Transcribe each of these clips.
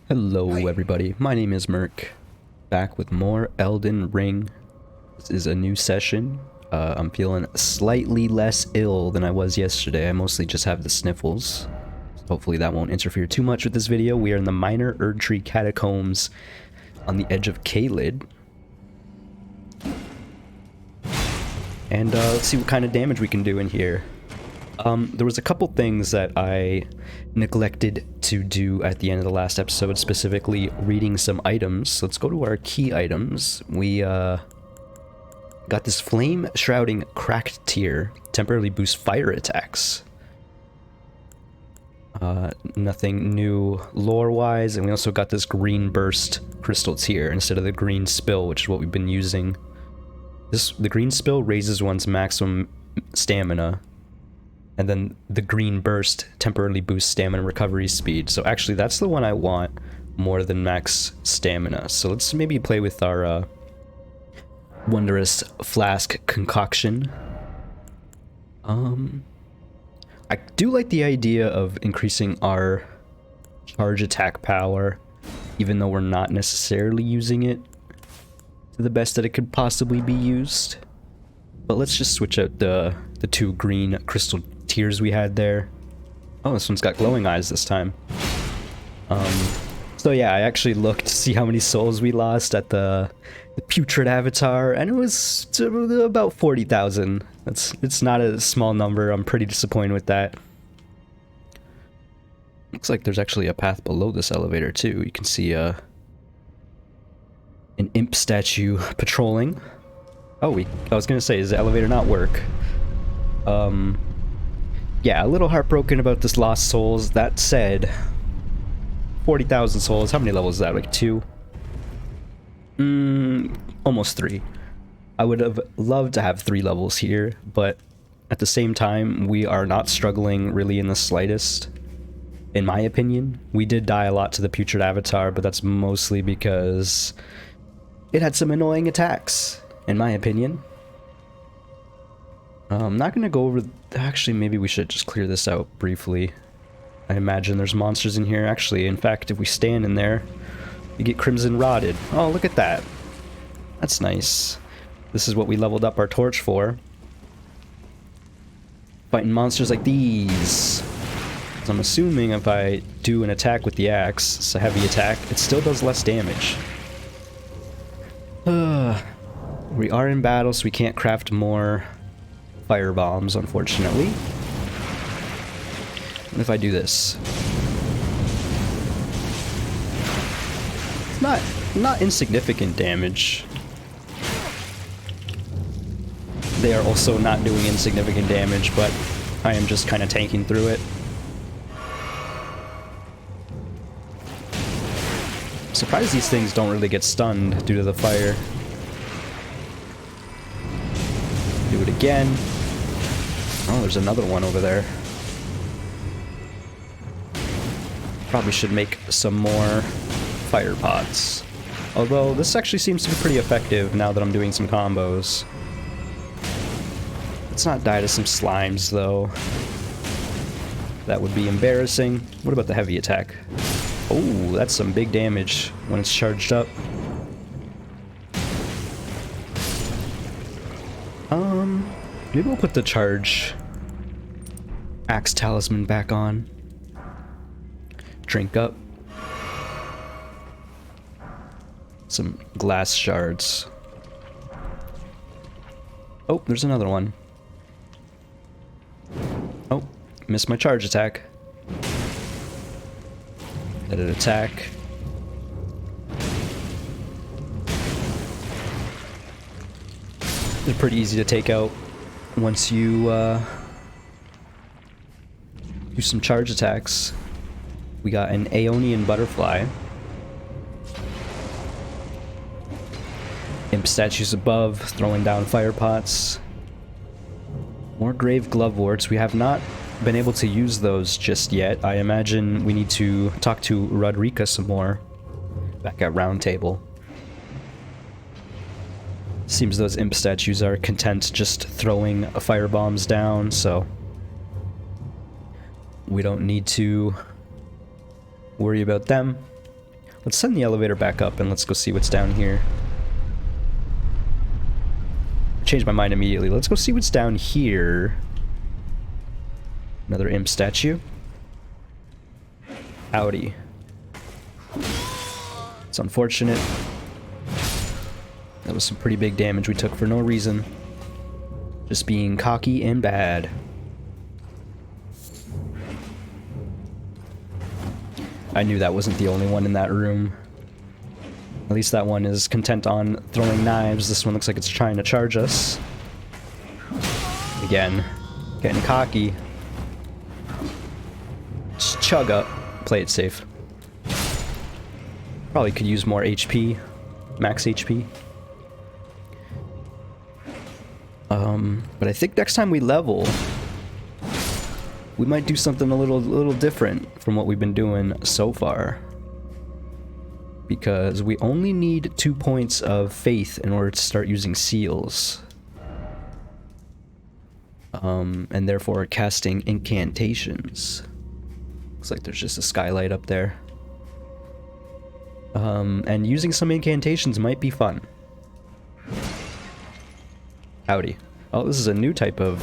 Hello everybody, my name is Merc, back with more Elden Ring. This is a new session. I'm feeling slightly less ill than I was yesterday. I mostly just have the sniffles. Hopefully that won't interfere too much with this video. We are in the Minor Erdtree Catacombs on the edge of Caelid. And let's see what kind of damage we can do in here. There was a couple things that I neglected to do at the end of the last episode, specifically reading some items. So let's go to our key items. We got this Flame Shrouding Cracked Tier, temporarily boosts fire attacks. Nothing new lore-wise, and we also got this Green Burst Crystal Tier instead of the Green Spill, which is what we've been using. The Green Spill raises one's maximum stamina, and then the Green Burst temporarily boosts stamina recovery speed. So actually that's the one I want more than max stamina. So let's maybe play with our Wondrous Flask Concoction. I do like the idea of increasing our charge attack power, even though we're not necessarily using it to the best that it could possibly be used. But let's just switch out the two green crystal tiers we had there. Oh, this one's got glowing eyes this time. So yeah, I actually looked to see how many souls we lost at the putrid avatar, and it was about 40,000. It's not a small number. I'm pretty disappointed with that. Looks like there's actually a path below this elevator too. You can see an imp statue patrolling. Oh, I was gonna say, does the elevator not work? Yeah, a little heartbroken about this lost souls. That said, 40,000 souls. How many levels is that? Like 2? Almost 3. I would have loved to have 3 levels here, but at the same time, we are not struggling really in the slightest. In my opinion, we did die a lot to the putrid avatar, but that's mostly because it had some annoying attacks, in my opinion. I'm not gonna go over... Actually, maybe we should just clear this out briefly. I imagine there's monsters in here. Actually, in fact, if we stand in there, we get Crimson Rotted. Oh, look at that. That's nice. This is what we leveled up our torch for. Fighting monsters like these. So I'm assuming if I do an attack with the axe, it's a heavy attack, it still does less damage. We are in battle, so we can't craft more fire bombs, unfortunately. What if I do this? Not insignificant damage. They are also not doing insignificant damage, but I am just kind of tanking through it. I'm surprised these things don't really get stunned due to the fire. Do it again. Oh, there's another one over there. Probably should make some more fire pots. Although this actually seems to be pretty effective now that I'm doing some combos. Let's not die to some slimes though. That would be embarrassing. What about the heavy attack? Oh, that's some big damage when it's charged up. Maybe we'll put the charge axe talisman back on. Drink up. Some glass shards. Oh, there's another one. Oh, missed my charge attack. Let it attack. They're pretty easy to take out once you do some charge attacks. We got an Aeonian butterfly. Imp statues above, throwing down fire pots. More grave gloveworts. We have not been able to use those just yet. I imagine we need to talk to Rodrika some more back at Round Table. Seems those imp statues are content just throwing fire bombs down, so we don't need to worry about them. Let's send the elevator back up and let's go see what's down here. Changed my mind immediately. Let's go see what's down here. Another imp statue. Howdy. It's unfortunate. That was some pretty big damage we took for no reason. Just being cocky and bad. I knew that wasn't the only one in that room. At least that one is content on throwing knives. This one looks like it's trying to charge us. Again, getting cocky. Just chug up. Play it safe. Probably could use more HP. Max HP. But I think next time we level, we might do something a little different from what we've been doing so far. Because we only need 2 points of faith in order to start using seals. And therefore casting incantations. Looks like there's just a skylight up there. And using some incantations might be fun. Howdy. Oh, this is a new type of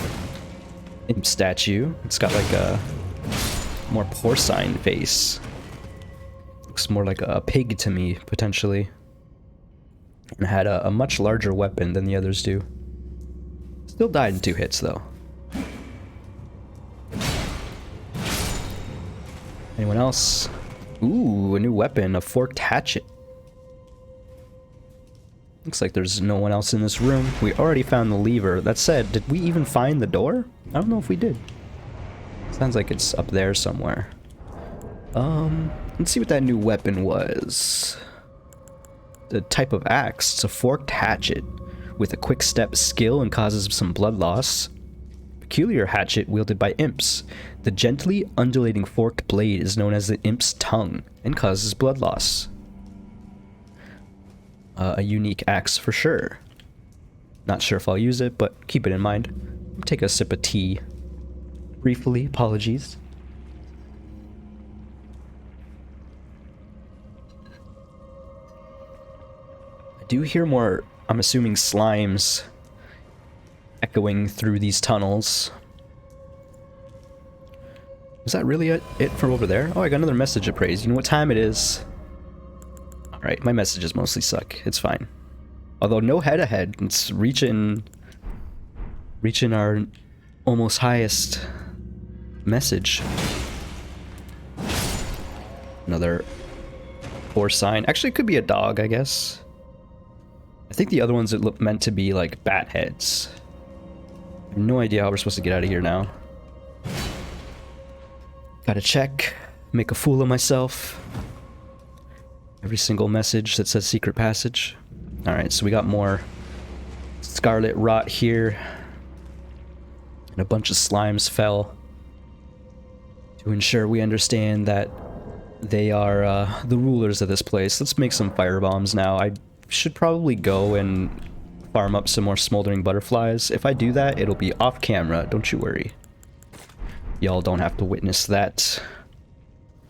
imp statue. It's got like a more porcine face. Looks more like a pig to me, potentially. And had a much larger weapon than the others do. Still died in 2 hits, though. Anyone else? Ooh, a new weapon, a forked hatchet. Looks like there's no one else in this room. We already found the lever. That said, did we even find the door? I don't know if we did. Sounds like it's up there somewhere. Let's see what that new weapon was. The type of axe. It's a forked hatchet with a quick step skill and causes some blood loss. Peculiar hatchet wielded by imps. The gently undulating forked blade is known as the imp's tongue and causes blood loss. A unique axe for sure. Not sure if I'll use it, but keep it in mind. Take a sip of tea. Briefly, apologies. I do hear more, I'm assuming, slimes echoing through these tunnels. Was that really it from over there? Oh, I got another message of praise. You know what time it is? Alright, my messages mostly suck. It's fine. Although no head ahead. It's reaching our almost highest message. Another porcine. Actually, it could be a dog, I guess. I think the other ones that look meant to be like bat heads. I have no idea how we're supposed to get out of here now. Gotta check. Make a fool of myself. Every single message that says secret passage. Alright, so we got more scarlet rot here. And a bunch of slimes fell. To ensure we understand that they are the rulers of this place. Let's make some fire bombs now. I should probably go and farm up some more smoldering butterflies. If I do that, it'll be off camera. Don't you worry. Y'all don't have to witness that.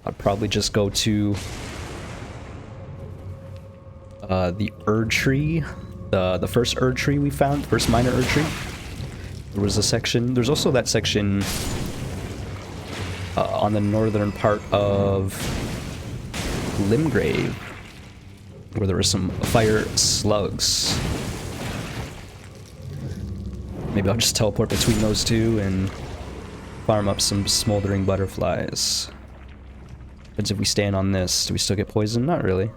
I'll probably just go to the Erd tree, the first Erd tree we found, first minor Erd tree. There was a section. There's also that section on the northern part of Limgrave, where there were some fire slugs. Maybe I'll just teleport between those two and farm up some smoldering butterflies. But if we stand on this, do we still get poisoned? Not really.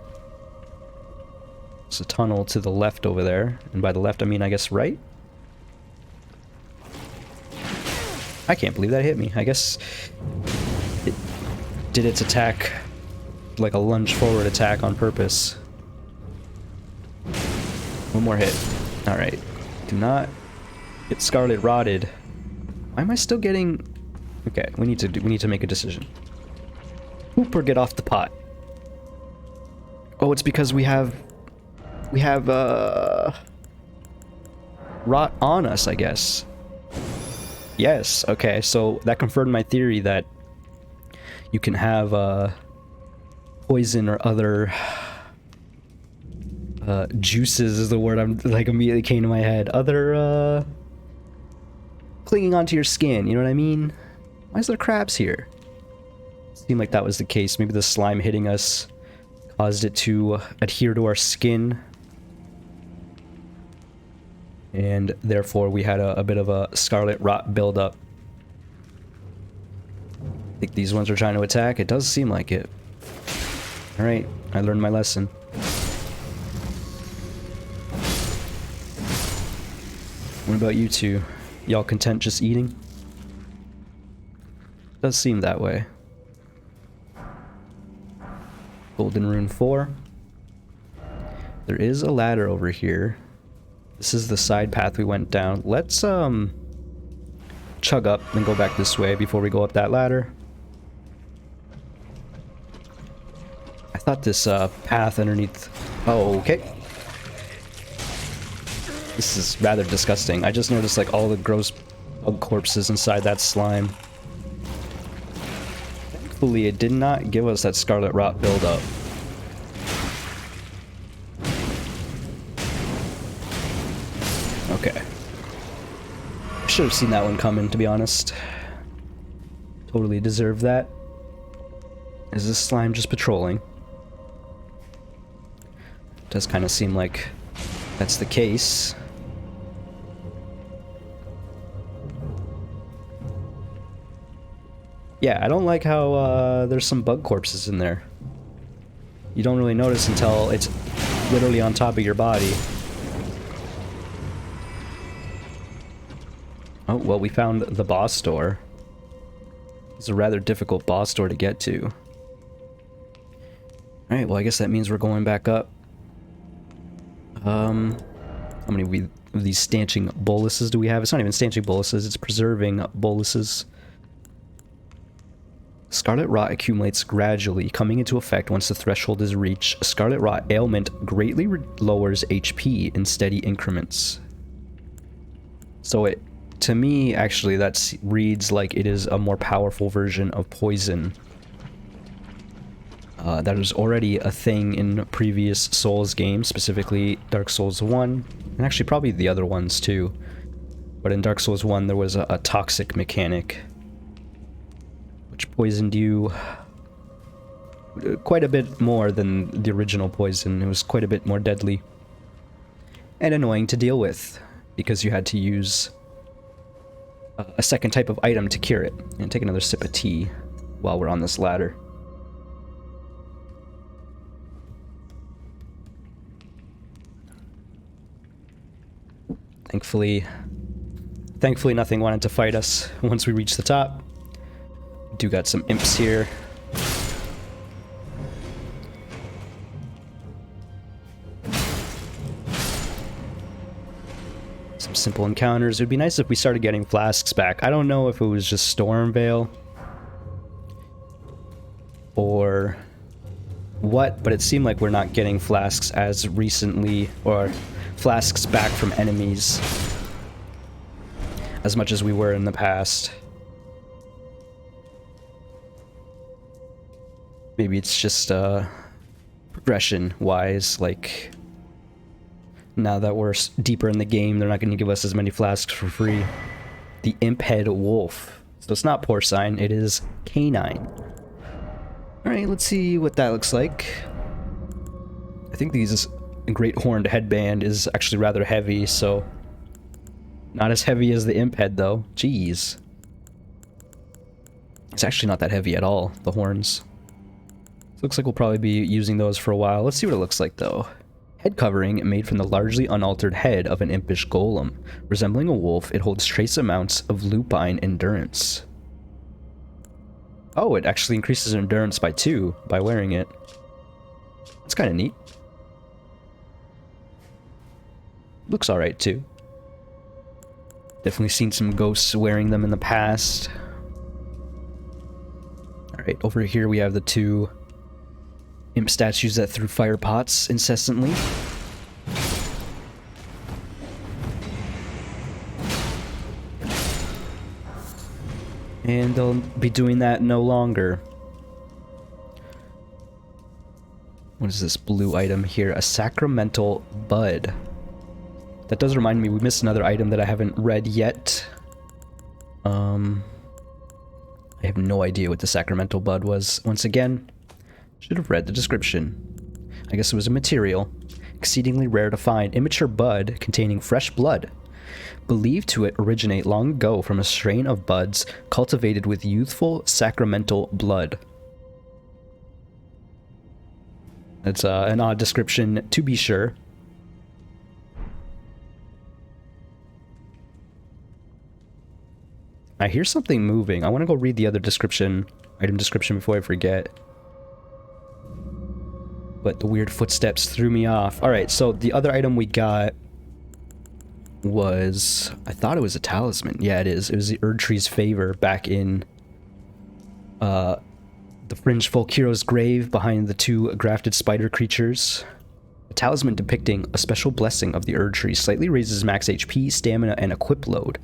There's a tunnel to the left over there. And by the left, I mean, I guess, right? I can't believe that hit me. I guess it did its attack like a lunge forward attack on purpose. One more hit. Alright. Do not get scarlet rotted. Why am I still getting... Okay, we need to make a decision. Poop or get off the pot? Oh, it's because we have rot on us, I guess. Yes, okay, so that confirmed my theory that you can have poison or other juices is the word I'm like immediately came to my head. Other clinging onto your skin, you know what I mean? Why is there crabs here? Seemed like that was the case. Maybe the slime hitting us caused it to adhere to our skin. And therefore we had a bit of a scarlet rot buildup. I think these ones are trying to attack. It does seem like it. Alright, I learned my lesson. What about you two? Y'all content just eating? Does seem that way. Golden Rune 4. There is a ladder over here. This is the side path we went down. Let's chug up and go back this way before we go up that ladder. I thought this path underneath... Oh, okay. This is rather disgusting. I just noticed like all the gross bug corpses inside that slime. Thankfully, it did not give us that scarlet rot buildup. Okay. I should have seen that one coming, to be honest. Totally deserved that. Is this slime just patrolling? Does kind of seem like that's the case. Yeah, I don't like how there's some bug corpses in there. You don't really notice until it's literally on top of your body. Oh, well, we found the boss door. It's a rather difficult boss door to get to. Alright, well, I guess that means we're going back up. How many of these stanching boluses do we have? It's not even stanching boluses, it's preserving boluses. Scarlet rot accumulates gradually, coming into effect once the threshold is reached. A scarlet rot ailment greatly lowers HP in steady increments. So it, to me, actually, that reads like it is a more powerful version of poison. That was already a thing in previous Souls games, specifically Dark Souls 1, and actually probably the other ones too. But in Dark Souls 1 there was a toxic mechanic, which poisoned you quite a bit more than the original poison. It was quite a bit more deadly. And annoying to deal with, because you had to use a second type of item to cure it. And take another sip of tea while we're on this ladder. Thankfully nothing wanted to fight us once we reached the top. We do got some imps here. Some simple encounters. It would be nice if we started getting flasks back. I don't know if it was just Stormveil or what, but it seemed like we're not getting flasks as recently, or flasks back from enemies as much as we were in the past. Maybe it's just progression wise, like now that we're deeper in the game, they're not going to give us as many flasks for free. The imp head wolf. So it's not porcine, it is canine. Alright, let's see what that looks like. I think these great horned headband is actually rather heavy, so not as heavy as the imp head though. Jeez. It's actually not that heavy at all, the horns. So looks like we'll probably be using those for a while. Let's see what it looks like though. Head covering made from the largely unaltered head of an impish golem. Resembling a wolf, it holds trace amounts of lupine endurance. Oh, it actually increases endurance by 2 by wearing it. That's kind of neat. Looks alright too. Definitely seen some ghosts wearing them in the past. Alright, over here we have the 2 imp statues that threw fire pots incessantly. And they'll be doing that no longer. What is this blue item here? A Sacramental Bud. That does remind me, we missed another item that I haven't read yet. I have no idea what the Sacramental Bud was. Once again, should have read the description. I guess it was a material. Exceedingly rare to find. Immature bud containing fresh blood. Believed to originate long ago from a strain of buds cultivated with youthful sacramental blood. That's an odd description, to be sure. I hear something moving. I want to go read the other description, item description, before I forget. But the weird footsteps threw me off. Alright, so the other item we got was... I thought it was a talisman. Yeah, it is. It was the Erdtree's Favor back in the Fringe Folk Hero's grave behind the two grafted spider creatures. A talisman depicting a special blessing of the Erdtree slightly raises max HP, stamina, and equip load.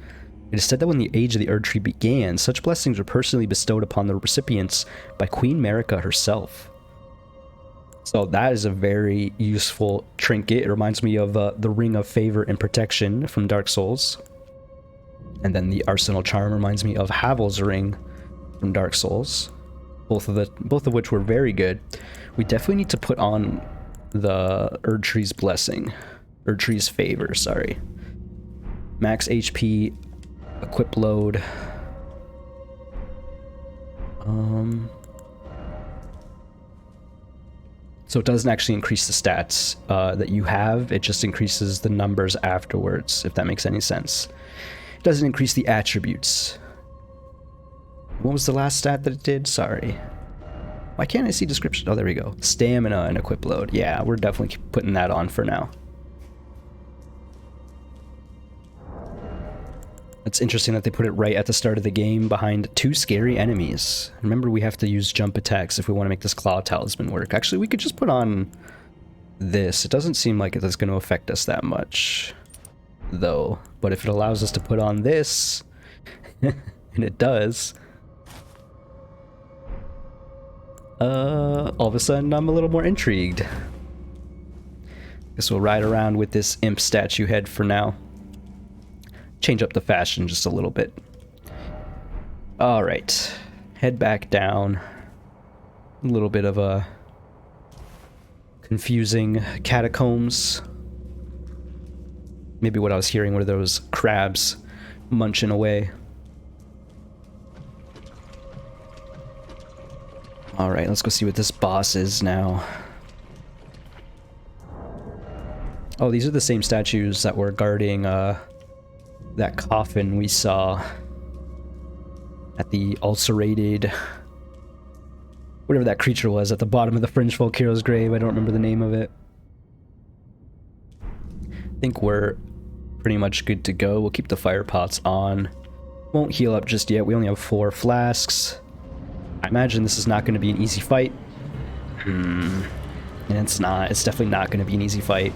It is said that when the age of the Erdtree began, such blessings were personally bestowed upon the recipients by Queen Marika herself. So that is a very useful trinket. It reminds me of the Ring of Favor and Protection from Dark Souls. And then the Arsenal Charm reminds me of Havel's Ring from Dark Souls. Both of which were very good. We definitely need to put on the Erdtree's Blessing. Erdtree's Favor, sorry. Max HP, equip load. So it doesn't actually increase the stats that you have, it just increases the numbers afterwards, if that makes any sense. It doesn't increase the attributes. What was the last stat that it did? Sorry. Why can't I see description? Oh, there we go. Stamina and equip load. Yeah, we're definitely putting that on for now. It's interesting that they put it right at the start of the game behind two scary enemies. Remember, we have to use jump attacks if we want to make this Claw Talisman work. Actually, we could just put on this. It doesn't seem like it's going to affect us that much, though. But if it allows us to put on this, and it does, all of a sudden I'm a little more intrigued. Guess we'll ride around with this imp statue head for now. Change up the fashion just a little bit. Alright. Head back down. A little bit of a confusing catacombs. Maybe what I was hearing were those crabs munching away. Alright, let's go see what this boss is now. Oh, these are the same statues that were guarding that coffin we saw at the ulcerated... whatever that creature was at the bottom of the Fringe Folk Hero's grave. I don't remember the name of it. I think we're pretty much good to go. We'll keep the fire pots on. Won't heal up just yet. We only have 4 flasks. I imagine this is not going to be an easy fight. And it's not. It's definitely not going to be an easy fight.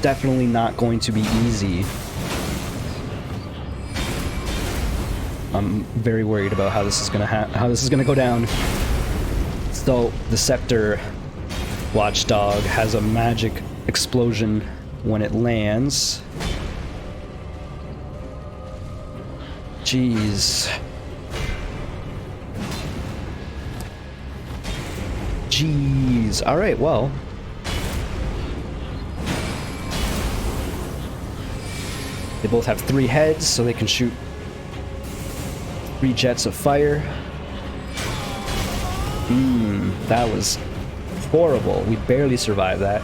Definitely not going to be easy. I'm very worried about how this is gonna go down. So the Scepter Watchdog has a magic explosion when it lands. Jeez. Alright, well. They both have 3 heads, so they can shoot 3 jets of fire. That was horrible. We barely survived that.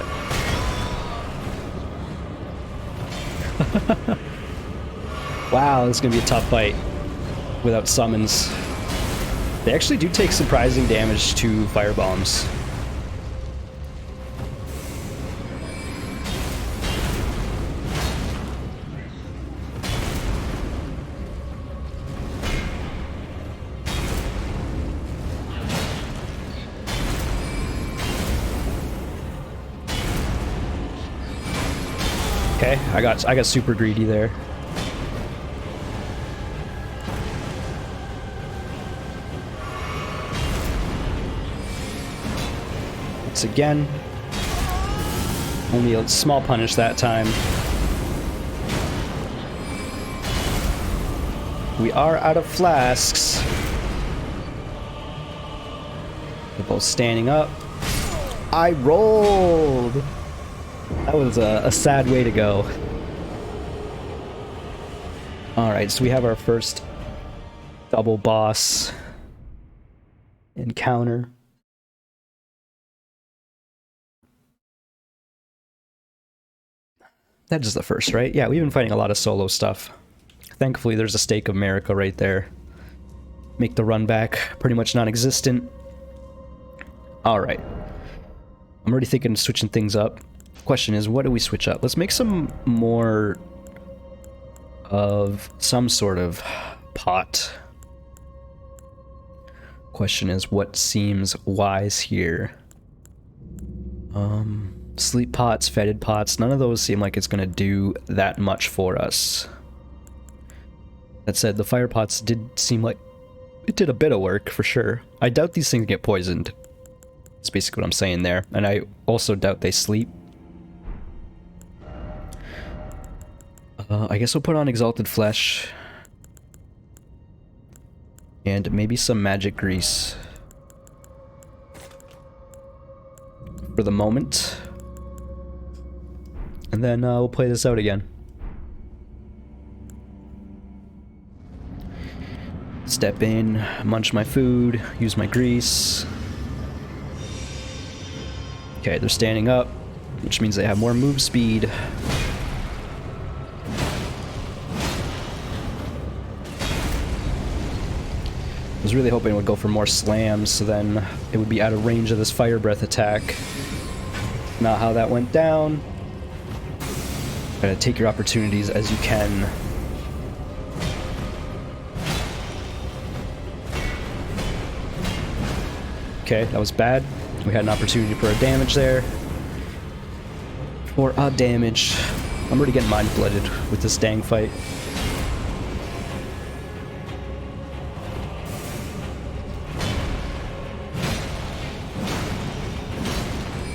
Wow, this is gonna be a tough fight without summons. They actually do take surprising damage to firebombs. Okay, I got super greedy there. once again. Only a small punish that time. We are out of flasks. They're both standing up. I rolled! That was a sad way to go. Alright, so we have our first double boss encounter. That is the first, right? Yeah, we've been fighting a lot of solo stuff. Thankfully, there's a stake of America right there. Make the run back pretty much non-existent. Alright. I'm already thinking of switching things up. Question is, what do we switch up? Let's make some more of some sort of pot. Question is, what seems wise here? Sleep pots, fetid pots, none of those seem like it's gonna do that much for us. That said, the fire pots did seem like it did a bit of work, for sure. I doubt these things get poisoned. That's basically what I'm saying there. And I also doubt they sleep. I guess we'll put on Exalted Flesh. And maybe some magic grease. For the moment. And then we'll play this out again. Step in, munch my food, use my grease. Okay, they're standing up, which means they have more move speed. I was really hoping it would go for more slams, so then it would be out of range of this fire breath attack. Not how that went down. Gotta take your opportunities as you can. Okay, that was bad. We had an opportunity for a damage there. For a damage. I'm already getting mind-blooded with this dang fight.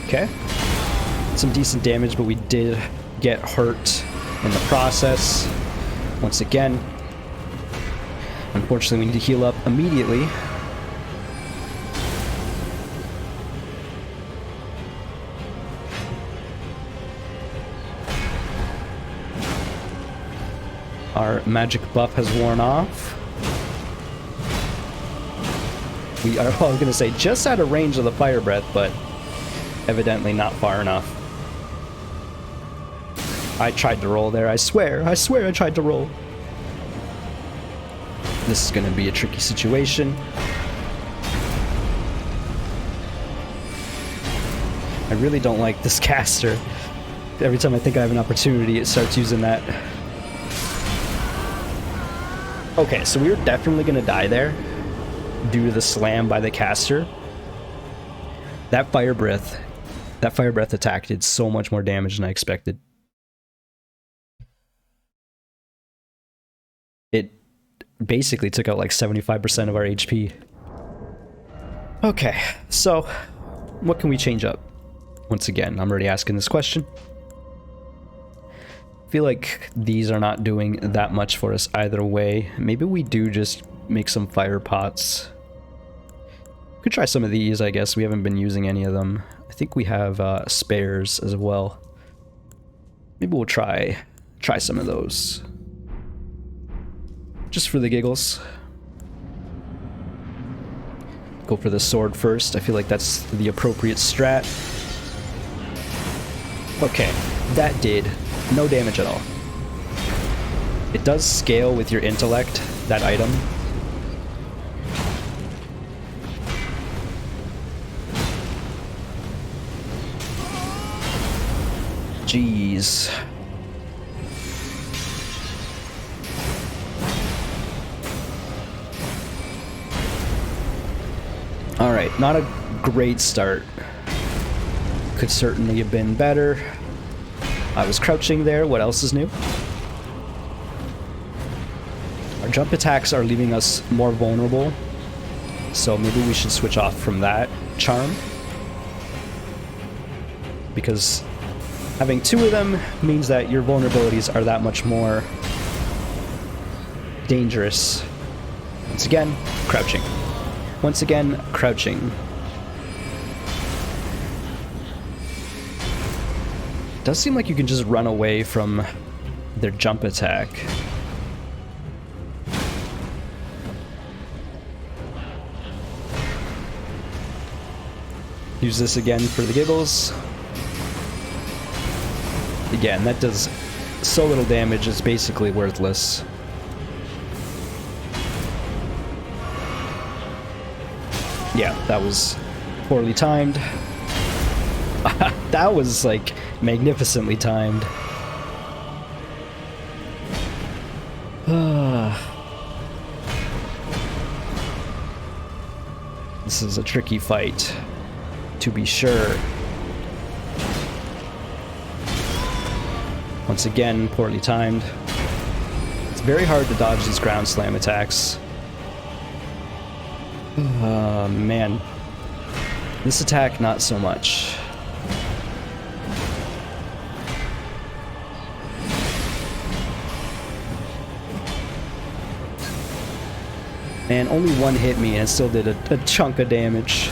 Okay. Some decent damage, but we did get hurt in the process. Once again. Unfortunately, we need to heal up immediately. Our magic buff has worn off. We are, well, I was going to say, just out of range of the fire breath, but evidently not far enough. I tried to roll there, I swear I tried to roll. This is going to be a tricky situation. I really don't like this caster. Every time I think I have an opportunity, it starts using that. Okay, so we were definitely going to die there due to the slam by the caster. That fire breath attack did so much more damage than I expected. It basically took out like 75% of our HP. Okay, so what can we change up? Once again, I'm already asking this question. I feel like these are not doing that much for us either way. Maybe we do just make some fire pots. Could try some of these, I guess. We haven't been using any of them. I think we have spares as well. Maybe we'll try some of those. Just for the giggles. Go for the sword first. I feel like that's the appropriate strat. Okay, that did no damage at all. It does scale with your intellect, that item. Jeez. Alright, not a great start. Could certainly have been better. I was crouching there. What else is new? Our jump attacks are leaving us more vulnerable. So maybe we should switch off from that charm. because having 2 of them means that your vulnerabilities are that much more dangerous. Once again, crouching. Once again, crouching. It does seem like you can just run away from their jump attack. Use this again for the giggles. Again, that does so little damage, it's basically worthless. Yeah, that was poorly timed. That was, like, magnificently timed. This is a tricky fight, to be sure. Once again, poorly timed. It's very hard to dodge these ground slam attacks. Man. This attack, not so much. Man, only one hit me and it still did a chunk of damage.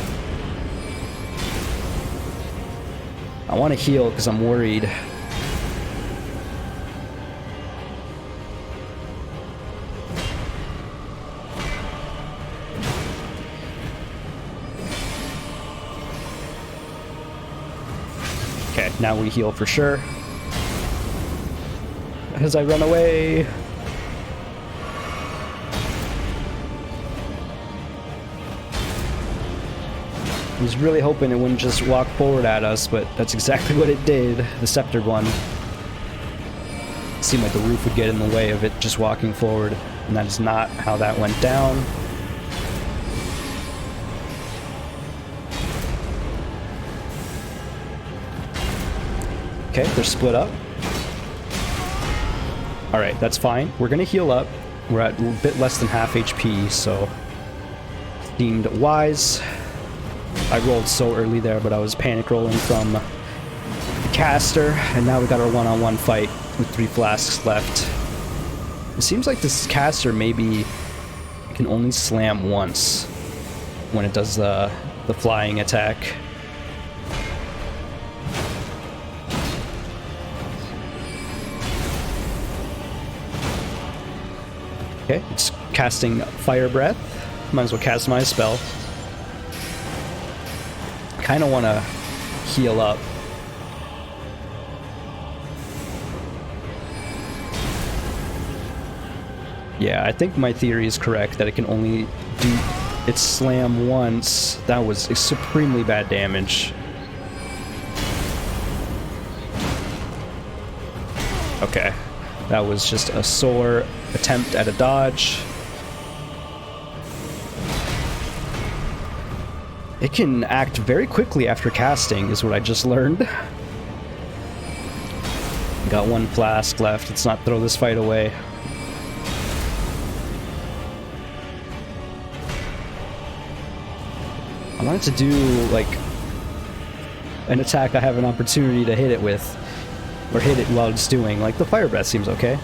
I want to heal because I'm worried. Okay, now we heal for sure. As I run away. I was really hoping it wouldn't just walk forward at us, but that's exactly what it did. The sceptered one. It seemed like the roof would get in the way of it just walking forward, and that is not how that went down. Okay, they're split up. Alright, that's fine. We're gonna heal up. We're at a bit less than half HP, so seemed wise. I rolled so early there, but I was panic rolling from the caster, and now we got our one-on-one fight with 3 flasks left. It seems like this caster maybe can only slam once when it does the flying attack. Okay, it's casting Fire Breath. Might as well cast my spell. Kind of want to heal up. Yeah, I think my theory is correct that it can only do its slam once. That was supremely bad damage. Okay, that was just a sore attempt at a dodge. It can act very quickly after casting, is what I just learned. Got 1 flask left. Let's not throw this fight away. I wanted to do, like, an attack I have an opportunity to hit it with. Or hit it while it's doing. Like, the Fire Breath seems okay.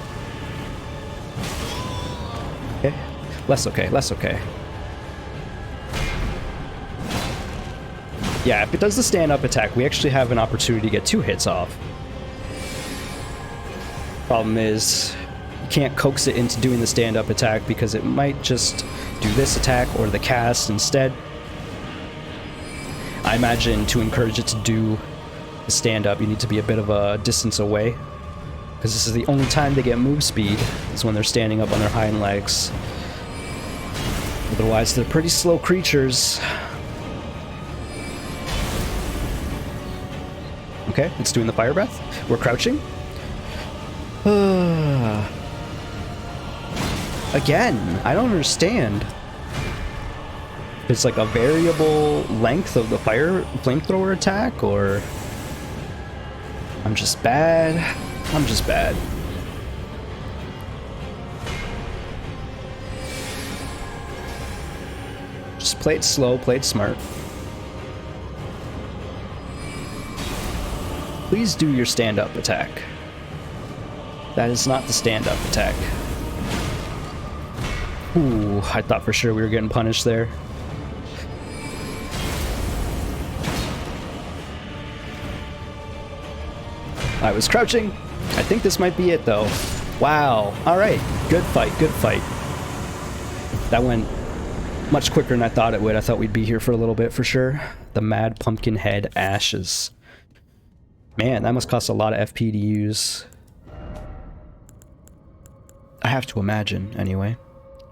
Okay. Less okay, less okay. Yeah, if it does the stand-up attack, we actually have an opportunity to get 2 hits off. Problem is, you can't coax it into doing the stand-up attack because it might just do this attack or the cast instead. I imagine to encourage it to do the stand-up, you need to be a bit of a distance away. Because this is the only time they get move speed, is when they're standing up on their hind legs. Otherwise, they're pretty slow creatures. Okay, it's doing the Fire Breath. We're crouching. Again, I don't understand. It's like a variable length of the flamethrower attack, or I'm just bad. I'm just bad. Just play it slow, play it smart. Please do your stand-up attack. That is not the stand-up attack. Ooh, I thought for sure we were getting punished there. I was crouching. I think this might be it, though. Wow. All right. Good fight. Good fight. That went much quicker than I thought it would. I thought we'd be here for a little bit for sure. The Mad Pumpkin Head Ashes. Man, that must cost a lot of FP to use. I have to imagine, anyway.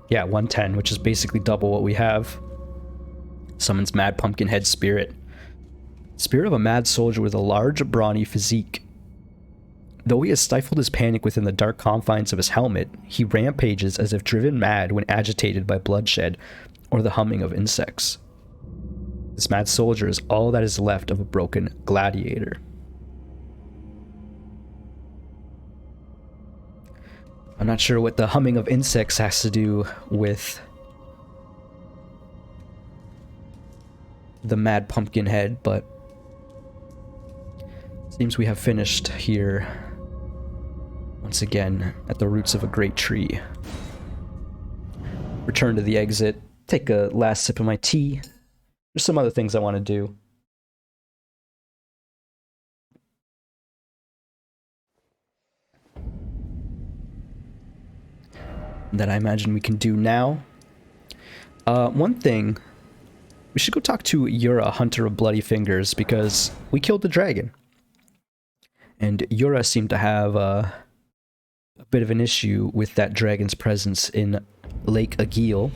Yeah, 110, which is basically double what we have. Summons Mad Pumpkin Head Spirit. Spirit of a mad soldier with a large, brawny physique. Though he has stifled his panic within the dark confines of his helmet, he rampages as if driven mad when agitated by bloodshed or the humming of insects. This mad soldier is all that is left of a broken gladiator. I'm not sure what the humming of insects has to do with the Mad Pumpkin Head, but seems we have finished here once again at the roots of a great tree. Return to the exit, take a last sip of my tea. There's some other things I want to do. That I imagine we can do now. One thing, we should go talk to Yura, Hunter of Bloody Fingers, because we killed the dragon. And Yura seemed to have a bit of an issue with that dragon's presence in Lake Agil.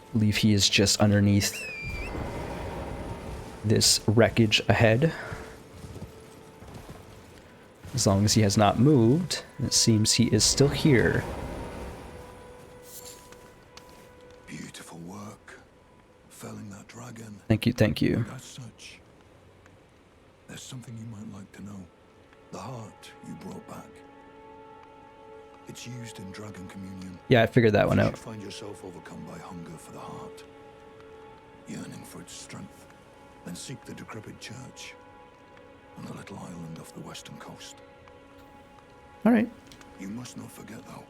I believe he is just underneath this wreckage ahead. As long as he has not moved, it seems he is still here. Beautiful work. Felling that dragon. Thank you, thank you. As such, there's something you might like to know. The heart you brought back. It's used in dragon communion. Yeah, I figured that one out. You find yourself overcome by hunger for the heart, yearning for its strength, then seek the decrepit church on the little island off the western coast. All right. You must not forget, though,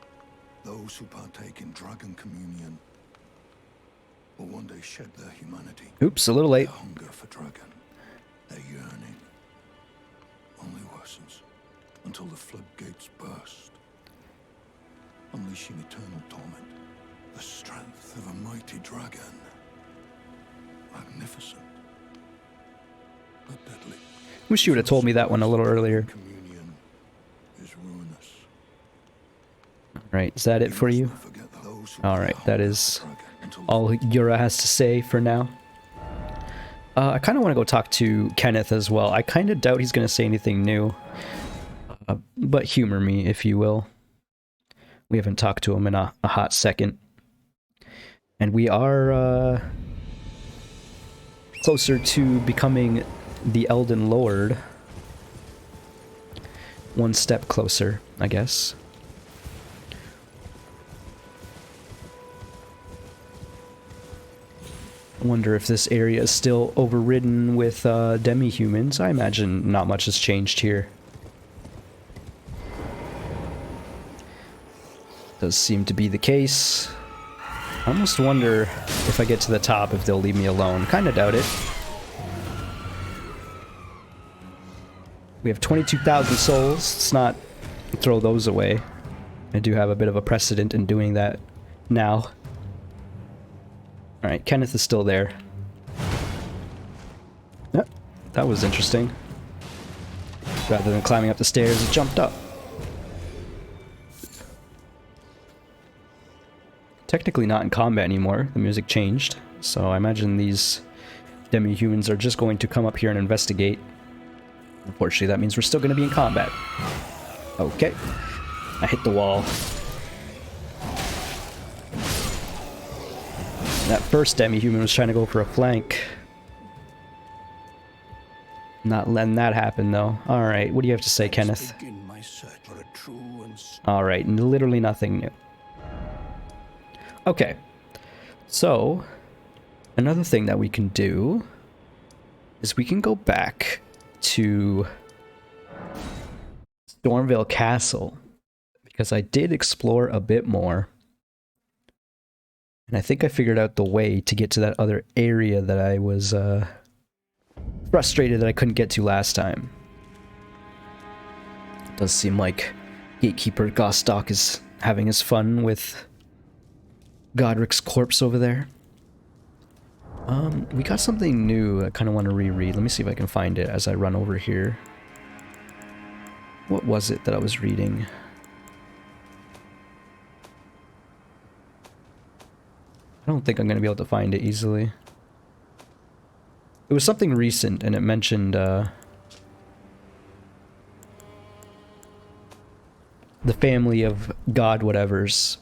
those who partake in dragon communion will one day shed their humanity. Oops, a little late. Their hunger for dragon, their yearning, only worsens until the floodgates burst, unleashing eternal torment. The strength of a mighty dragon, magnificent but deadly. Wish you would have told me that one a little earlier. Communion is ruinous. Right, is that it for you? Alright, that is all Yura has to say for now. I kind of want to go talk to Kenneth as well. I kind of doubt he's going to say anything new. But humor me, if you will. We haven't talked to him in a hot second. And we are closer to becoming the Elden Lord. One step closer, I guess. I wonder if this area is still overridden with demi-humans. I imagine not much has changed here. Does seem to be the case. I almost wonder if I get to the top if they'll leave me alone. Kinda doubt it. We have 22,000 souls. Let's not throw those away. I do have a bit of a precedent in doing that now. Alright, Kenneth is still there. Yep, that was interesting. Rather than climbing up the stairs, it jumped up. Technically not in combat anymore. The music changed. So I imagine these demi-humans are just going to come up here and investigate. Unfortunately, that means we're still going to be in combat. Okay. I hit the wall. That first demi-human was trying to go for a flank. Not letting that happen, though. Alright, what do you have to say, Kenneth? Alright, literally nothing new. Okay. So, another thing that we can do is we can go back to Stormvale Castle because I did explore a bit more. And I think I figured out the way to get to that other area that I was frustrated that I couldn't get to last time. It does seem like Gatekeeper Gostok is having his fun with Godric's corpse over there. We got something new I kind of want to reread. Let me see if I can find it as I run over here. What was it that I was reading? I don't think I'm going to be able to find it easily. It was something recent, and it mentioned, the family of God-whatevers.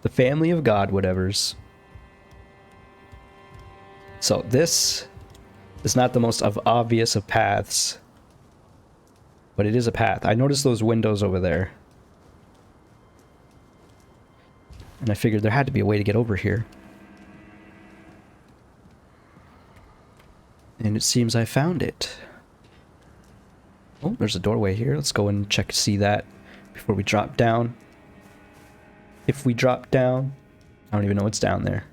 The family of God-whatevers. So, this is not the most obvious of paths, but it is a path. I noticed those windows over there. And I figured there had to be a way to get over here. And it seems I found it. Oh, there's a doorway here. Let's go and check to see that before we drop down. If we drop down, I don't even know what's down there.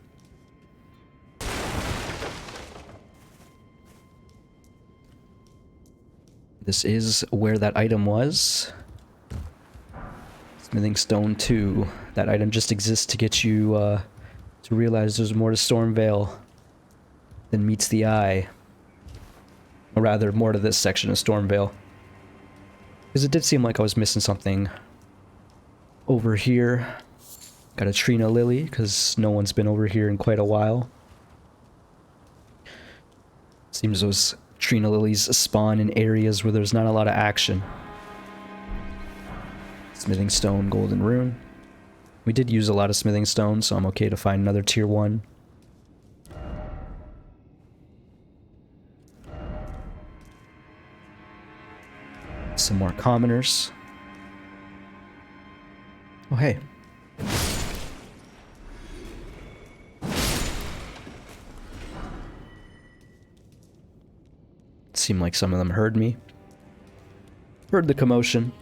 This is where that item was. Smithing Stone 2. That item just exists to get you to realize there's more to Stormvale than meets the eye. Or rather, more to this section of Stormvale. Because it did seem like I was missing something over here. Got a Trina Lily, because no one's been over here in quite a while. Seems those Trina Lilies spawn in areas where there's not a lot of action. Smithing Stone, Golden Rune. We did use a lot of Smithing Stone, so I'm okay to find another tier 1. Some more commoners. Oh, hey. Seemed like some of them heard me. Heard the commotion.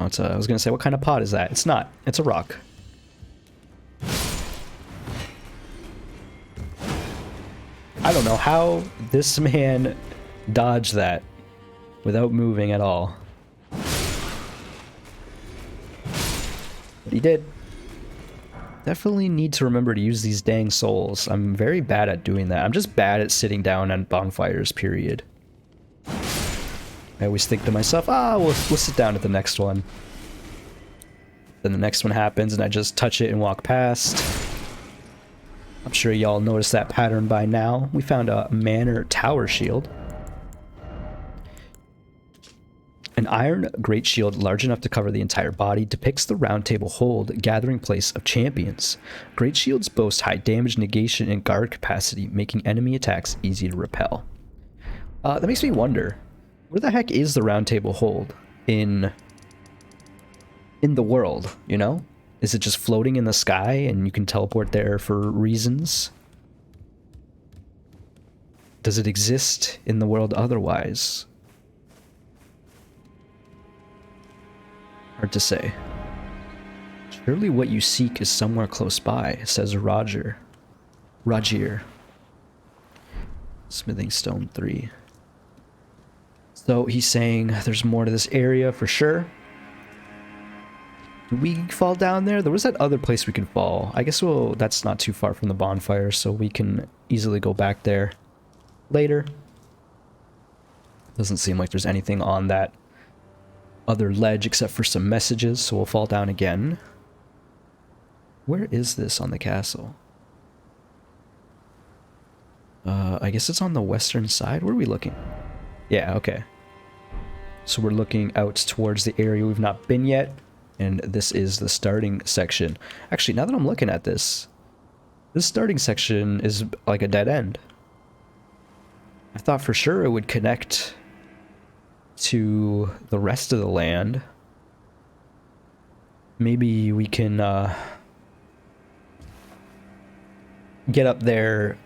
Oh, I was gonna say, what kind of pot is that? It's not. It's a rock. I don't know how this man dodged that without moving at all. But he did. Definitely need to remember to use these dang souls. I'm very bad at doing that. I'm just bad at sitting down on bonfires, period. I always think to myself, we'll sit down at the next one. Then the next one happens and I just touch it and walk past. I'm sure y'all noticed that pattern by now. We found a Manor tower shield. An iron great shield large enough to cover the entire body depicts the Round Table Hold, gathering place of champions. Great shields boast high damage negation and guard capacity, making enemy attacks easy to repel. That makes me wonder, where the heck is the Round Table Hold in the world, you know? Is it just floating in the sky and you can teleport there for reasons? Does it exist in the world otherwise? Hard to say. Surely what you seek is somewhere close by, says Roger. Smithing Stone 3. So he's saying there's more to this area for sure. Do we fall down there? There was that other place we could fall. I guess that's not too far from the bonfire, so we can easily go back there later. Doesn't seem like there's anything on that other ledge except for some messages, so we'll fall down again. Where is this on the castle? I guess it's on the western side. Where are we looking? Yeah, okay. So we're looking out towards the area we've not been yet, and this is the starting section. Actually, now that I'm looking at this starting section is like a dead end. I thought for sure it would connect to the rest of the land. Maybe we can get up there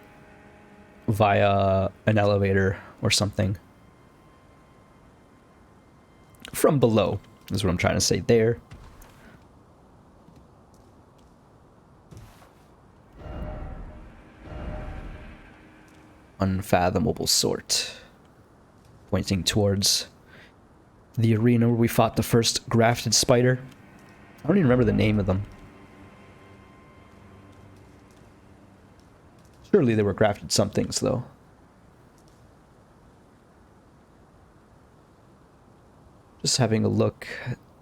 via an elevator or something. From below, is what I'm trying to say there. Unfathomable sort. Pointing towards the arena where we fought the first grafted spider. I don't even remember the name of them. Surely they were grafted somethings, though. Just having a look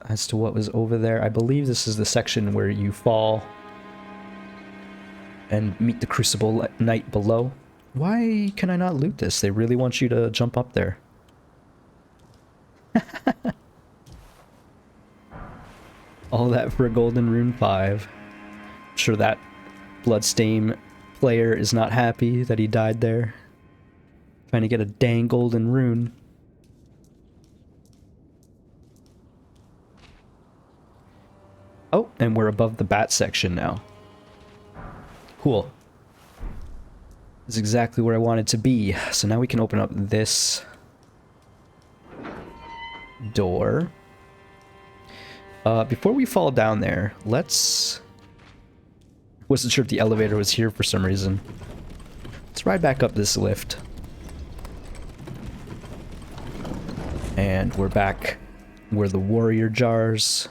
as to what was over there. I believe this is the section where you fall and meet the Crucible Knight below. Why can I not loot this? They really want you to jump up there. All that for a golden rune 5. I'm sure that Bloodstain player is not happy that he died there. Trying to get a dang golden rune. Oh, and we're above the bat section now. Cool. This is exactly where I wanted to be. So now we can open up this door. Before we fall down there, let's... Wasn't sure if the elevator was here for some reason. Let's ride back up this lift. And we're back where the warrior jars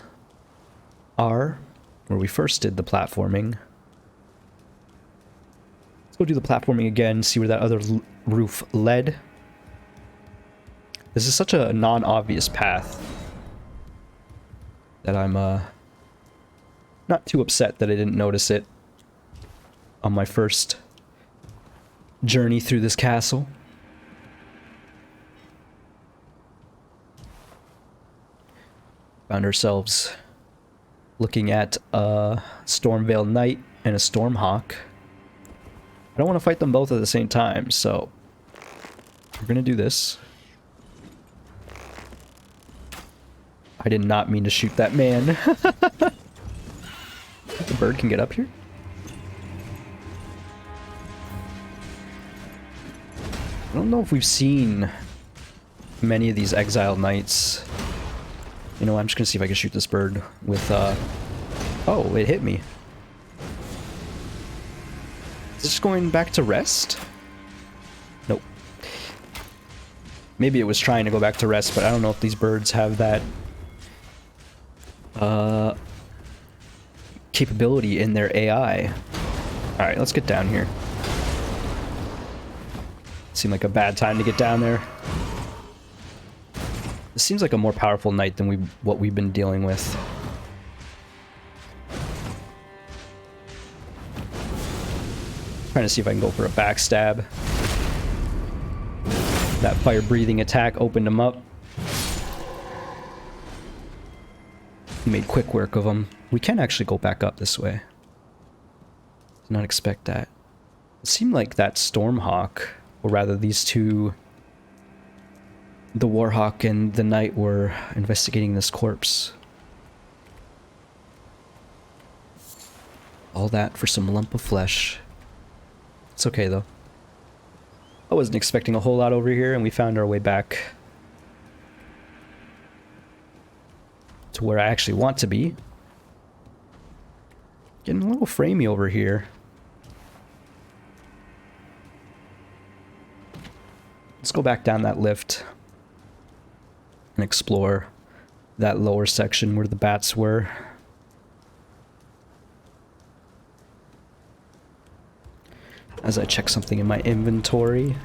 are, where we first did the platforming. Let's go do the platforming again, see where that other roof led. This is such a non-obvious path that I'm not too upset that I didn't notice it on my first journey through this castle. Found ourselves looking at a Stormveil Knight and a Stormhawk. I don't want to fight them both at the same time, so we're gonna do this. I did not mean to shoot that man. The bird can get up here? I don't know if we've seen many of these exiled knights. You know, I'm just gonna see if I can shoot this bird with, Oh, it hit me. Is this going back to rest? Nope. Maybe it was trying to go back to rest, but I don't know if these birds have that capability in their AI. Alright, let's get down here. Seemed like a bad time to get down there. This seems like a more powerful knight than what we've been dealing with. Trying to see if I can go for a backstab. That fire-breathing attack opened him up. Made quick work of him. We can actually go back up this way. Did not expect that. It seemed like that Stormhawk, or rather these two, the Warhawk and the Knight, were investigating this corpse. All that for some lump of flesh. It's okay though. I wasn't expecting a whole lot over here, and we found our way back to where I actually want to be. Getting a little framey over here. Let's go back down that lift and explore that lower section where the bats were. As I check something in my inventory.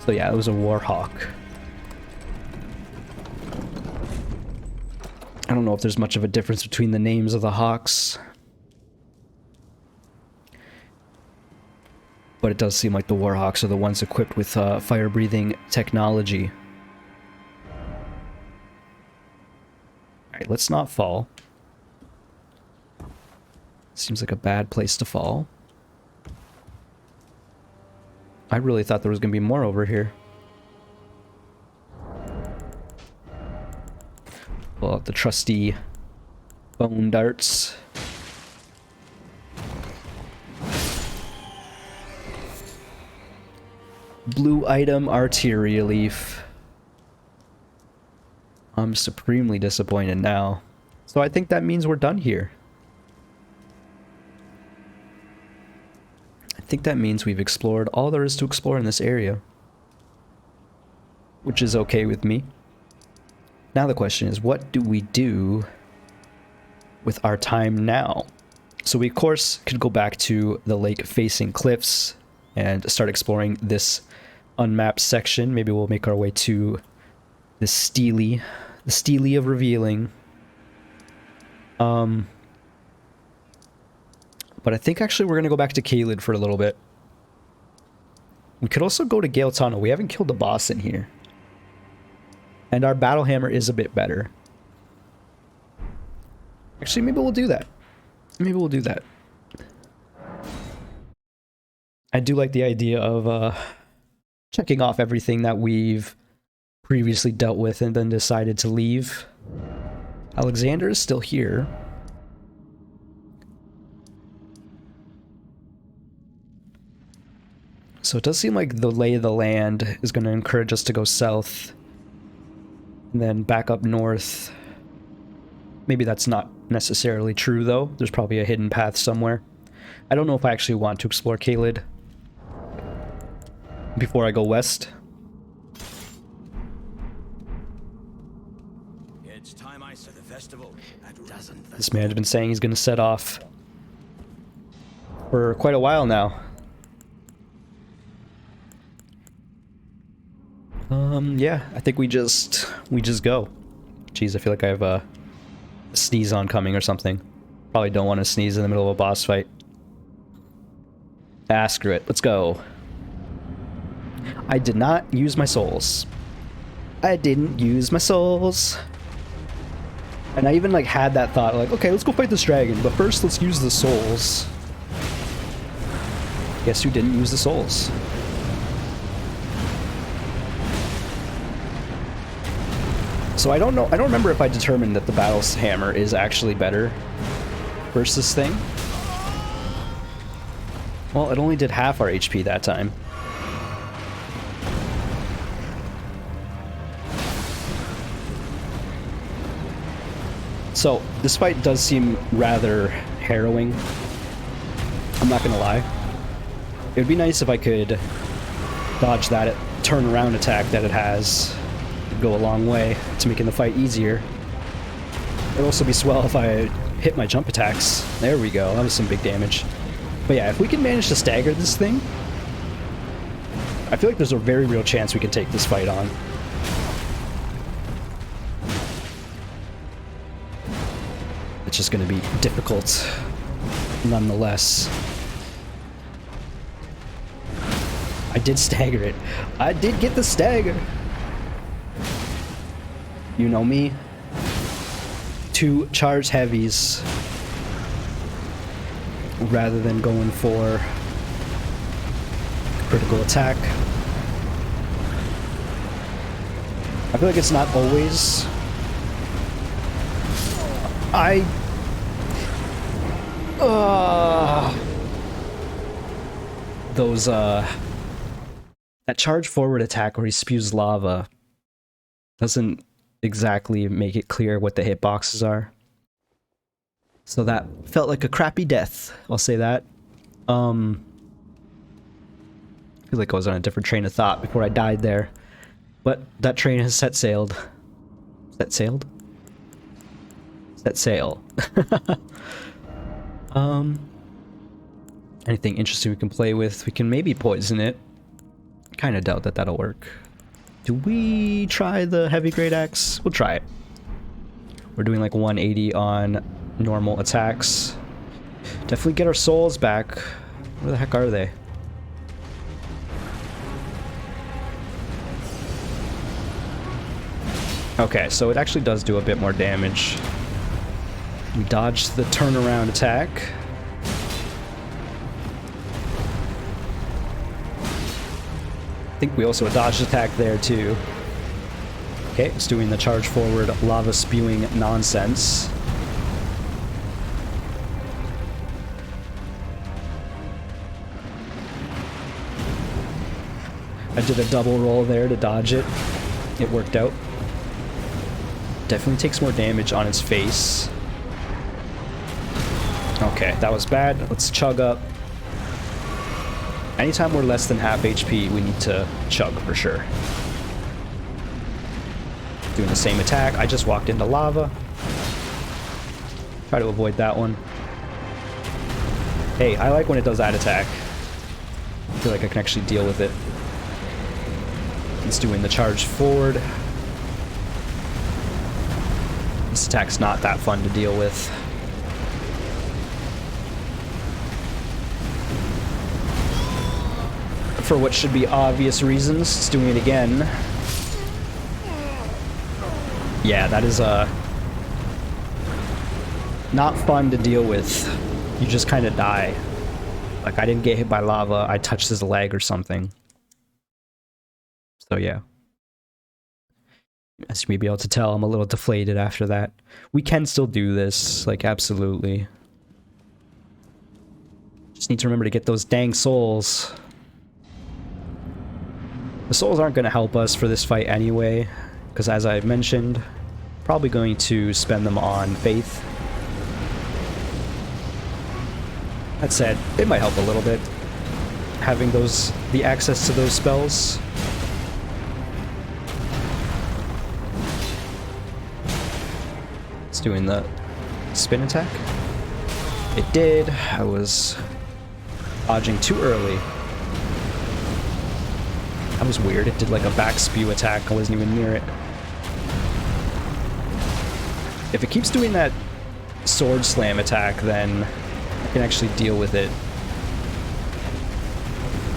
So yeah, it was a Warhawk. I don't know if there's much of a difference between the names of the hawks, but it does seem like the Warhawks are the ones equipped with fire-breathing technology. Alright, let's not fall. Seems like a bad place to fall. I really thought there was going to be more over here. Pull out the trusty bone darts. Blue item, artery leaf. I'm supremely disappointed now. So I think that means we're done here. I think that means we've explored all there is to explore in this area. Which is okay with me. Now the question is, what do we do with our time now? So we, of course, could go back to the lake-facing cliffs and start exploring this unmapped section. Maybe we'll make our way to the Steely of Revealing. But I think actually we're going to go back to Caelid for a little bit. We could also go to Gale Tunnel. We haven't killed the boss in here. And our battle hammer is a bit better. Actually, maybe we'll do that. Maybe we'll do that. I do like the idea of checking off everything that we've previously dealt with and then decided to leave. Alexander is still here. So it does seem like the lay of the land is going to encourage us to go south. And then back up north. Maybe that's not necessarily true, though. There's probably a hidden path somewhere. I don't know if I actually want to explore Caelid before I go west. It's time I set the festival. This man's been saying he's going to set off for quite a while now. Yeah, I think we just go. Jeez, I feel like I have a sneeze oncoming or something. Probably don't want to sneeze in the middle of a boss fight. Ah, screw it. Let's go. I did not use my souls. I didn't use my souls. And I even like had that thought, like, okay, let's go fight this dragon, but first let's use the souls. Guess who didn't use the souls? So I don't know, I don't remember if I determined that the battle hammer is actually better versus this thing. Well, it only did half our HP that time. So, this fight does seem rather harrowing. I'm not gonna lie. It would be nice if I could dodge that turnaround attack that it has. It'd go a long way to making the fight easier. It'd also be swell if I hit my jump attacks. There we go, that was some big damage. But yeah, if we can manage to stagger this thing, I feel like there's a very real chance we can take this fight on. It's just going to be difficult, nonetheless. I did stagger it. I did get the stagger. You know me. 2 charge heavies. Rather than going for critical attack. I feel like it's not always... that charge forward attack where he spews lava doesn't exactly make it clear what the hitboxes are. So that felt like a crappy death, I'll say that. I feel like I was on a different train of thought before I died there. But that train has set sailed. Set sailed? Set sail. Anything interesting we can play with? We can maybe poison it. Kind of doubt that that'll work. Do we try the heavy great axe? We'll try it. We're doing like 180 on normal attacks. Definitely get our souls back. Where the heck are they? Okay, so it actually does do a bit more damage. We dodged the turnaround attack. I think we also dodged attack there too. Okay, it's doing the charge forward lava spewing nonsense. I did a double roll there to dodge it. It worked out. Definitely takes more damage on its face. Okay, that was bad. Let's chug up. Anytime we're less than half HP, we need to chug for sure. Doing the same attack. I just walked into lava. Try to avoid that one. Hey, I like when it does that attack. I feel like I can actually deal with it. It's doing the charge forward. This attack's not that fun to deal with. For what should be obvious reasons, it's doing it again. Yeah, that is not fun to deal with. You just kind of die. Like, I didn't get hit by lava, I touched his leg or something. So yeah. As you may be able to tell, I'm a little deflated after that. We can still do this, like, absolutely. Just need to remember to get those dang souls. The souls aren't going to help us for this fight anyway, because as I've mentioned, probably going to spend them on faith. That said, it might help a little bit, having the access to those spells. It's doing the spin attack. It did. I was dodging too early. That was weird. It did like a back spew attack. I wasn't even near it. If it keeps doing that sword slam attack, then I can actually deal with it.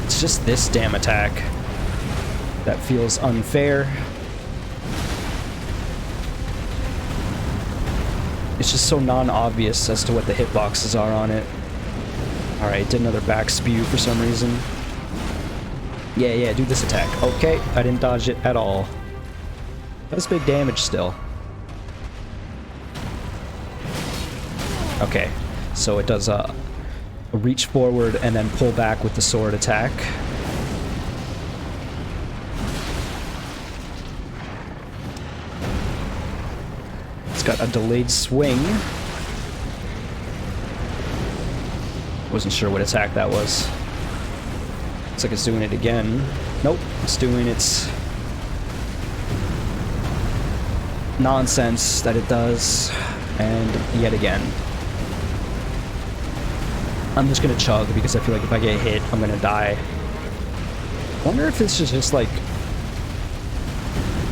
It's just this damn attack that feels unfair. It's just so non-obvious as to what the hitboxes are on it. Alright, did another back spew for some reason. Yeah, do this attack. Okay, I didn't dodge it at all. That's big damage still. Okay, so it does a reach forward and then pull back with the sword attack. It's got a delayed swing. Wasn't sure what attack that was. Looks like it's doing it again. Nope, it's doing its nonsense that it does. And yet again. I'm just gonna chug because I feel like if I get hit, I'm gonna die. I wonder if this is just like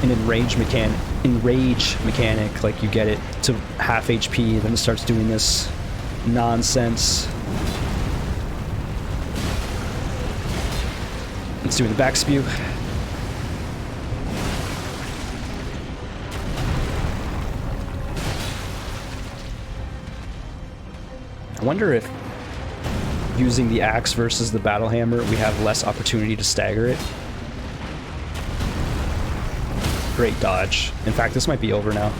an enrage mechanic, like you get it to half HP, then it starts doing this nonsense. It's doing the back spew. I wonder if using the axe versus the battle hammer, we have less opportunity to stagger it. Great dodge. In fact, this might be over now.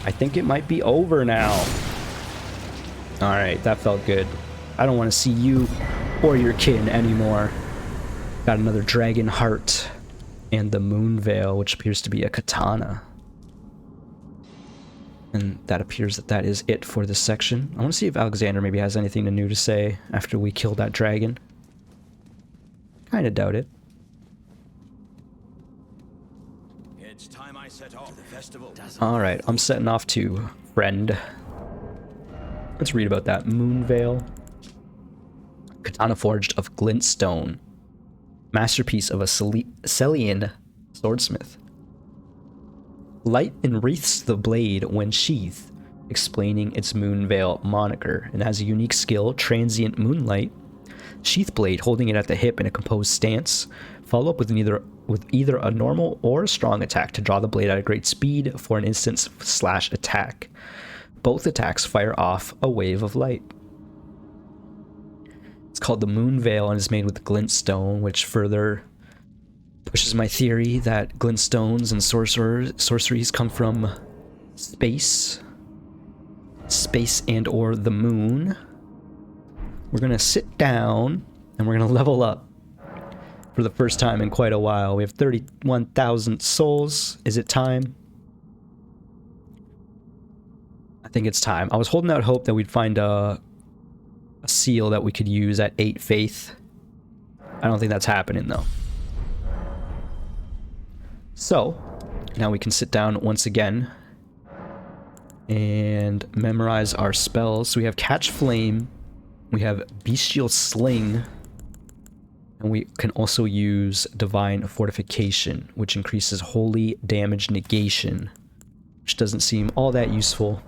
I think it might be over now. Alright, that felt good. I don't want to see you or your kin anymore. Got another dragon heart and the moon veil, which appears to be a katana. And that appears that that is it for this section. I want to see if Alexander maybe has anything new to say after we kill that dragon. Kind of doubt it. It's time I set off to the festival. Alright, I'm setting off to Friend. Let's read about that moon veil. Katana forged of glint stone. Masterpiece of a Celian swordsmith. Light enwreaths the blade when sheathed, explaining its moon veil moniker, and has a unique skill, transient moonlight. Sheath blade, holding it at the hip in a composed stance. Follow up with either a normal or a strong attack to draw the blade at a great speed for an instant slash attack. Both attacks fire off a wave of light. It's called the Moon Veil and is made with glint stone, which further pushes my theory that glint stones and sorceries come from space and or the moon. We're gonna sit down and we're gonna level up for the first time in quite a while. We have 31,000 souls. Is it time? I think it's time. I was holding out hope that we'd find a seal that we could use at 8 faith. I don't think that's happening though. So, now we can sit down once again and memorize our spells. So we have Catch Flame, we have Bestial Sling, and we can also use Divine Fortification, which increases Holy Damage Negation, which doesn't seem all that useful.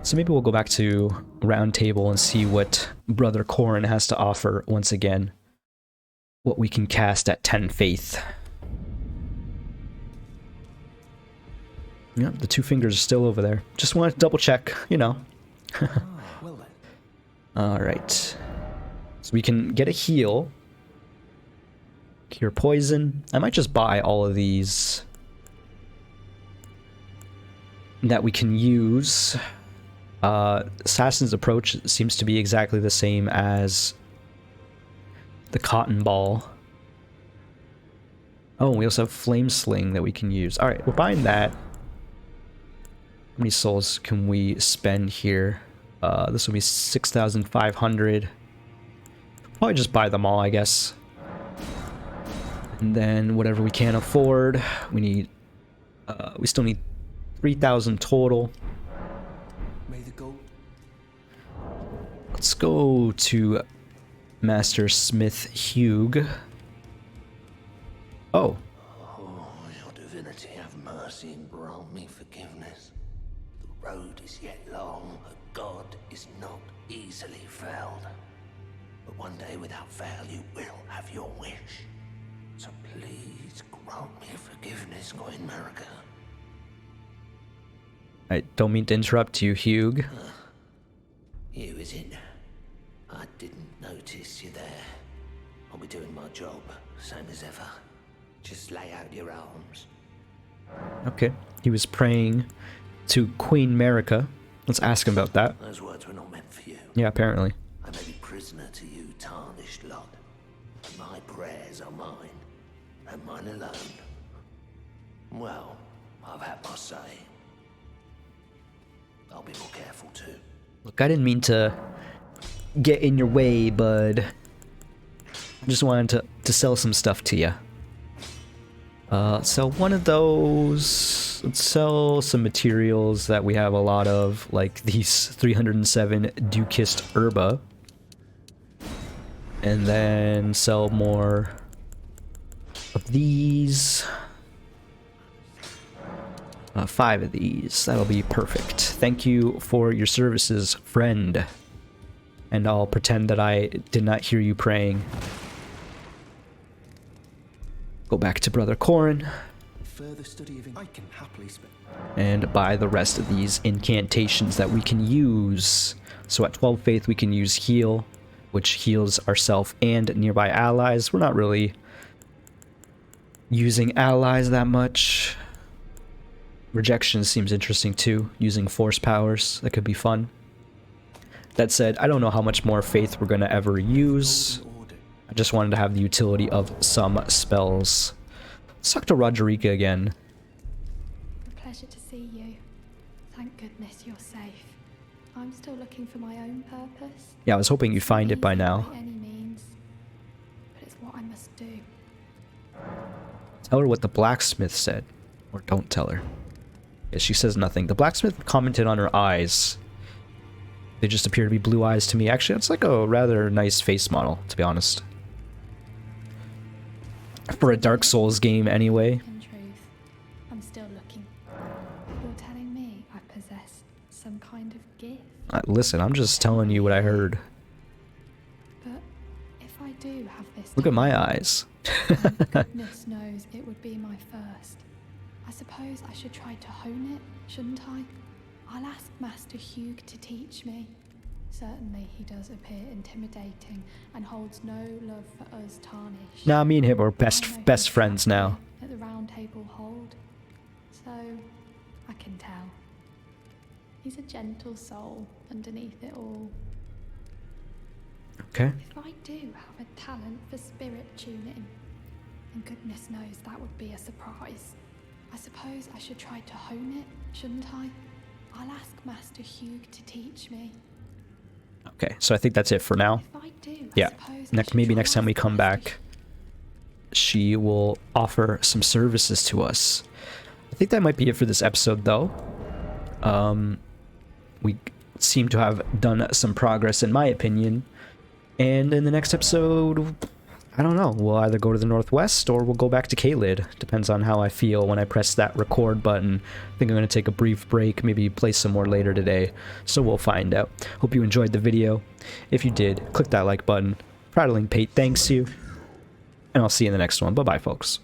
So maybe we'll go back to Round Table and see what Brother Corrin has to offer once again. What we can cast at 10 faith. Yep, the 2 fingers are still over there. Just wanted to double check, you know. Well then. Alright. So we can get a heal. Cure poison. I might just buy all of these that we can use. Assassin's Approach seems to be exactly the same as the Cotton Ball. Oh, we also have Flame Sling that we can use. Alright, we're buying that. How many souls can we spend here? This will be 6,500. Probably just buy them all, I guess. And then whatever we can afford. We need... we still need 3,000 total. Let's go to Master Smith Hugh. Oh. Oh, your divinity have mercy and grant me forgiveness. The road is yet long, a god is not easily felled. But one day without fail you will have your wish. So please grant me forgiveness, Queen America. I don't mean to interrupt you, Hugh. You, is it? I didn't notice you there. I'll be doing my job, same as ever. Just lay out your arms. Okay. He was praying to Queen America. Let's ask him about that. Those words were not meant for you. Yeah, apparently. I may be prisoner to you, tarnished lot. But my prayers are mine, and mine alone. Well, I've had my say. I'll be more careful too. Look, I didn't mean to get in your way, bud. I just wanted to sell some stuff to you. Sell one of those. Let's sell some materials that we have a lot of, like these 307 Dukist Herba. And then sell more of these. 5 of these. That'll be perfect. Thank you for your services, friend. And I'll pretend that I did not hear you praying. Go back to Brother Corrin. Further study of I can happily spend. And buy the rest of these incantations that we can use. So at 12 faith we can use heal, which heals ourselves and nearby allies. We're not really using allies that much. Rejection seems interesting too, using force powers. That could be fun. That said, I don't know how much more faith we're going to ever use. I just wanted to have the utility of some spells. Let's talk to Roderica again. A pleasure to see you. Thank goodness you're safe. I'm still looking for my own purpose. Yeah, I was hoping you'd find it by now. By any means, but it's what I must do. Tell her what the blacksmith said. Or don't tell her. Yeah, she says nothing. The blacksmith commented on her eyes. They just appear to be blue eyes to me. Actually, that's like a rather nice face model, to be honest. For a Dark Souls game, anyway. In truth, I'm still looking. You're telling me I possess some kind of gift. Listen, I'm just telling you what I heard. But if I do have this, Look at my eyes. goodness knows it would be my first. I suppose I should try to hone it, shouldn't I? I'll ask Master Hugh to teach me. Certainly he does appear intimidating and holds no love for us tarnished. Nah, me and him are best friends now. At the round table hold, so I can tell. He's a gentle soul underneath it all. Okay. If I do have a talent for spirit tuning, and goodness knows that would be a surprise, I suppose I should try to hone it, shouldn't I? I'll ask Master Hugh to teach me. Okay, so I think that's it for now. If I do, I Yeah, suppose I next should maybe try next time we ask come Master back, she will offer some services to us. I think that might be it for this episode, though. We seem to have done some progress, in my opinion. And in the next episode, I don't know. We'll either go to the northwest or we'll go back to Caelid. Depends on how I feel when I press that record button. I think I'm going to take a brief break, maybe play some more later today. So we'll find out. Hope you enjoyed the video. If you did, click that like button. Prattling Pate thanks you. And I'll see you in the next one. Bye-bye, folks.